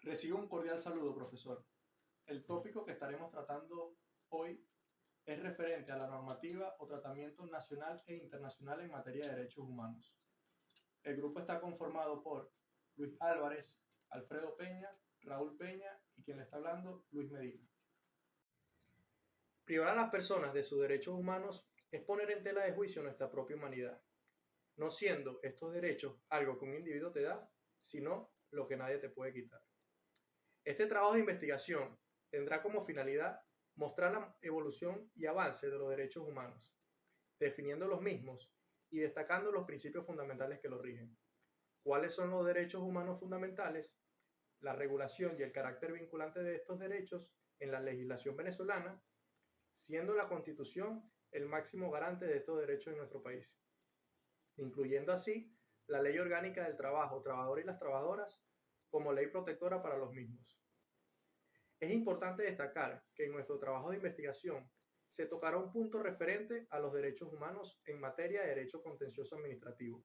Recibo un cordial saludo, profesor. El tópico que estaremos tratando hoy es referente a la normativa o tratamiento nacional e internacional en materia de derechos humanos. El grupo está conformado por Luis Álvarez, Alfredo Peña, Raúl Peña y quien le está hablando, Luis Medina. Privar a las personas de sus derechos humanos es poner en tela de juicio nuestra propia humanidad, no siendo estos derechos algo que un individuo te da, sino lo que nadie te puede quitar. Este trabajo de investigación tendrá como finalidad mostrar la evolución y avance de los derechos humanos, definiendo los mismos y destacando los principios fundamentales que los rigen. ¿Cuáles son los derechos humanos fundamentales? La regulación y el carácter vinculante de estos derechos en la legislación venezolana, siendo la Constitución el máximo garante de estos derechos en nuestro país, incluyendo así la Ley Orgánica del Trabajo, Trabajador y las Trabajadoras, como ley protectora para los mismos. Es importante destacar que en nuestro trabajo de investigación se tocará un punto referente a los derechos humanos en materia de derecho contencioso administrativo,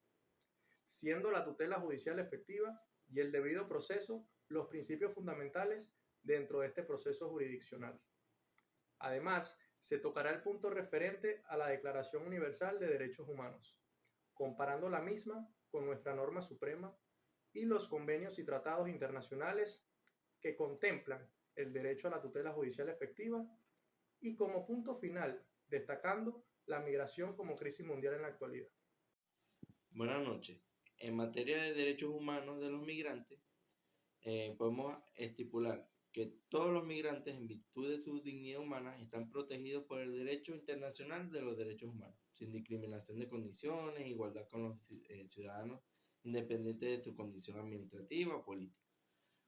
siendo la tutela judicial efectiva y el debido proceso los principios fundamentales dentro de este proceso jurisdiccional. Además, se tocará el punto referente a la Declaración Universal de Derechos Humanos, comparando la misma con nuestra norma suprema y los convenios y tratados internacionales que contemplan el derecho a la tutela judicial efectiva y como punto final, destacando la migración como crisis mundial en la actualidad. Buenas noches. En materia de derechos humanos de los migrantes, podemos estipular que todos los migrantes, en virtud de su dignidad humana, están protegidos por el derecho internacional de los derechos humanos, sin discriminación de condiciones, igualdad con los ciudadanos, independiente de su condición administrativa o política.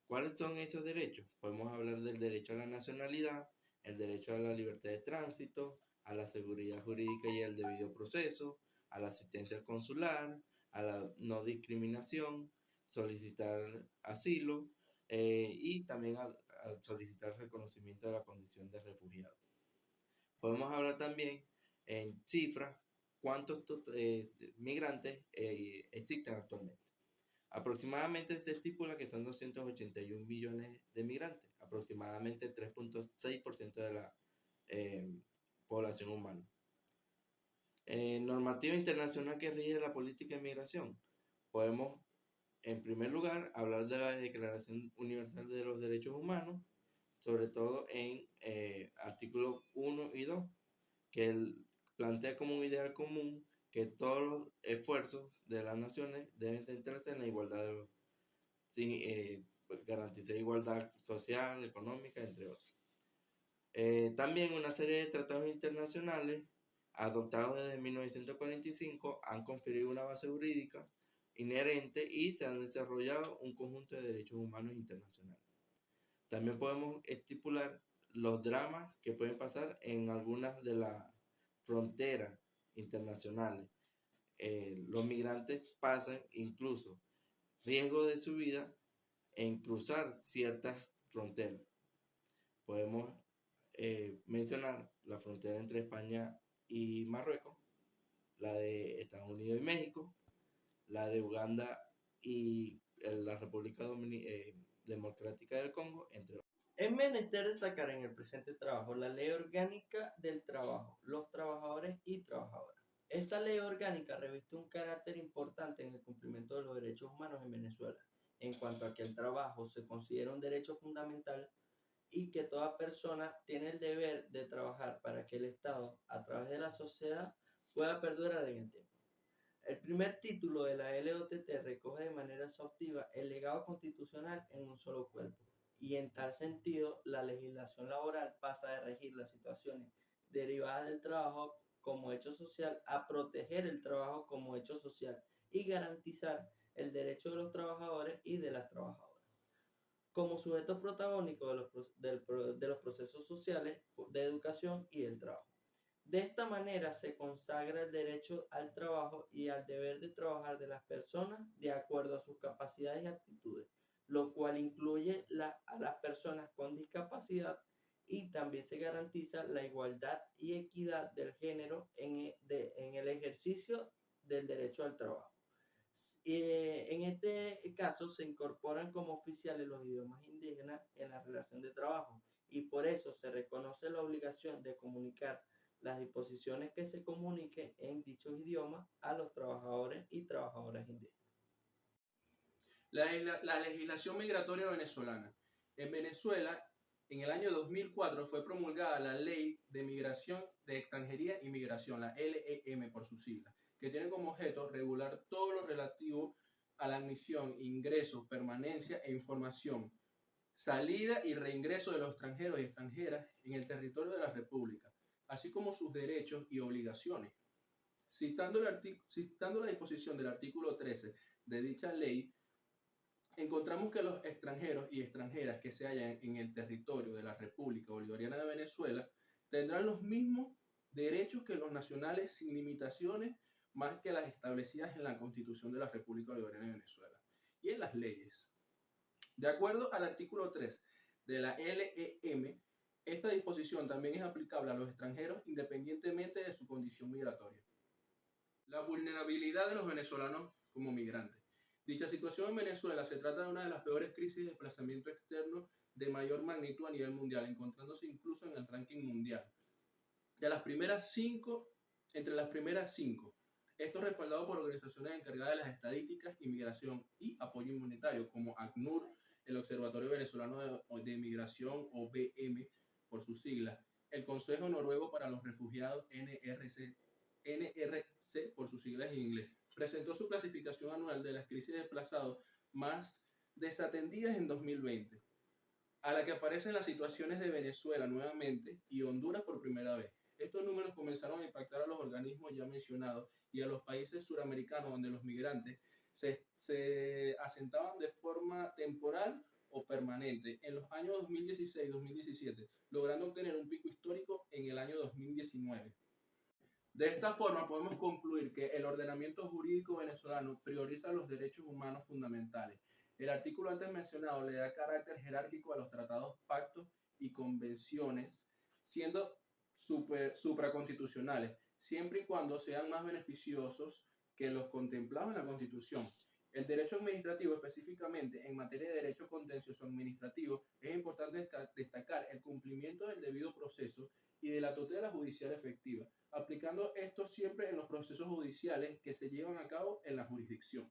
¿Cuáles son esos derechos? Podemos hablar del derecho a la nacionalidad, el derecho a la libertad de tránsito, a la seguridad jurídica y el debido proceso, a la asistencia consular, a la no discriminación, solicitar asilo y también a solicitar reconocimiento de la condición de refugiado. Podemos hablar también en cifras cuántos migrantes existen actualmente. Aproximadamente se estipula que son 281 millones de migrantes, aproximadamente 3.6% de la población humana. Normativa internacional que rige la política de migración. Podemos, en primer lugar, hablar de la Declaración Universal de los Derechos Humanos, sobre todo en artículos 1 y 2, que plantea como un ideal común que todos los esfuerzos de las naciones deben centrarse en la igualdad, garantizar igualdad social, económica, entre otros. También una serie de tratados internacionales adoptados desde 1945 han conferido una base jurídica inherente y se han desarrollado un conjunto de derechos humanos internacionales. También podemos estipular los dramas que pueden pasar en algunas de las fronteras internacionales. Los migrantes pasan incluso riesgo de su vida en cruzar ciertas fronteras. Podemos mencionar la frontera entre España y Marruecos, la de Estados Unidos y México, la de Uganda y la República Democrática del Congo, entre otros. Es menester destacar en el presente trabajo la Ley Orgánica del Trabajo, los trabajadores y trabajadoras. Esta ley orgánica reviste un carácter importante en el cumplimiento de los derechos humanos en Venezuela, en cuanto a que el trabajo se considera un derecho fundamental y que toda persona tiene el deber de trabajar para que el Estado, a través de la sociedad, pueda perdurar en el tiempo. El primer título de la LOTT recoge de manera exhaustiva el legado constitucional en un solo cuerpo, y en tal sentido la legislación laboral pasa de regir las situaciones derivadas del trabajo como hecho social a proteger el trabajo como hecho social y garantizar el derecho de los trabajadores y de las trabajadoras como sujetos protagónicos de los procesos sociales de educación y del trabajo. De esta manera se consagra el derecho al trabajo y al deber de trabajar de las personas de acuerdo a sus capacidades y aptitudes, lo cual incluye a las personas con discapacidad, y también se garantiza la igualdad y equidad del género en el ejercicio del derecho al trabajo. En este caso se incorporan como oficiales los idiomas indígenas en la relación de trabajo y por eso se reconoce la obligación de comunicar las disposiciones que se comuniquen en dichos idiomas a los trabajadores y trabajadoras indígenas. La legislación migratoria venezolana. En Venezuela, en el año 2004 fue promulgada la Ley de Migración de Extranjería y Migración, la LEM por sus siglas, que tiene como objeto regular todo lo relativo a la admisión, ingreso, permanencia e información, salida y reingreso de los extranjeros y extranjeras en el territorio de la República, así como sus derechos y obligaciones. Citando la disposición del artículo 13 de dicha ley, encontramos que los extranjeros y extranjeras que se hallan en el territorio de la República Bolivariana de Venezuela tendrán los mismos derechos que los nacionales sin limitaciones más que las establecidas en la Constitución de la República Bolivariana de Venezuela y en las leyes. De acuerdo al artículo 3 de la LEM, esta disposición también es aplicable a los extranjeros independientemente de su condición migratoria. La vulnerabilidad de los venezolanos como migrantes. Dicha situación en Venezuela se trata de una de las peores crisis de desplazamiento externo de mayor magnitud a nivel mundial, encontrándose incluso en el ranking mundial. Entre las primeras cinco, esto respaldado por organizaciones encargadas de las estadísticas, inmigración y apoyo humanitario, como ACNUR, el Observatorio Venezolano de Migración, o OBM por sus siglas, el Consejo Noruego para los Refugiados, NRC por sus siglas en inglés, presentó su clasificación anual de las crisis de desplazados más desatendidas en 2020, a la que aparecen las situaciones de Venezuela nuevamente y Honduras por primera vez. Estos números comenzaron a impactar a los organismos ya mencionados y a los países suramericanos donde los migrantes se asentaban de forma temporal o permanente en los años 2016-2017, logrando obtener un pico histórico en el año 2019. De esta forma podemos concluir que el ordenamiento jurídico venezolano prioriza los derechos humanos fundamentales. El artículo antes mencionado le da carácter jerárquico a los tratados, pactos y convenciones, siendo supraconstitucionales, siempre y cuando sean más beneficiosos que los contemplados en la Constitución. El derecho administrativo, específicamente en materia de derecho contencioso administrativo, es importante destacar el cumplimiento del debido proceso y de la tutela judicial efectiva, aplicando esto siempre en los procesos judiciales que se llevan a cabo en la jurisdicción.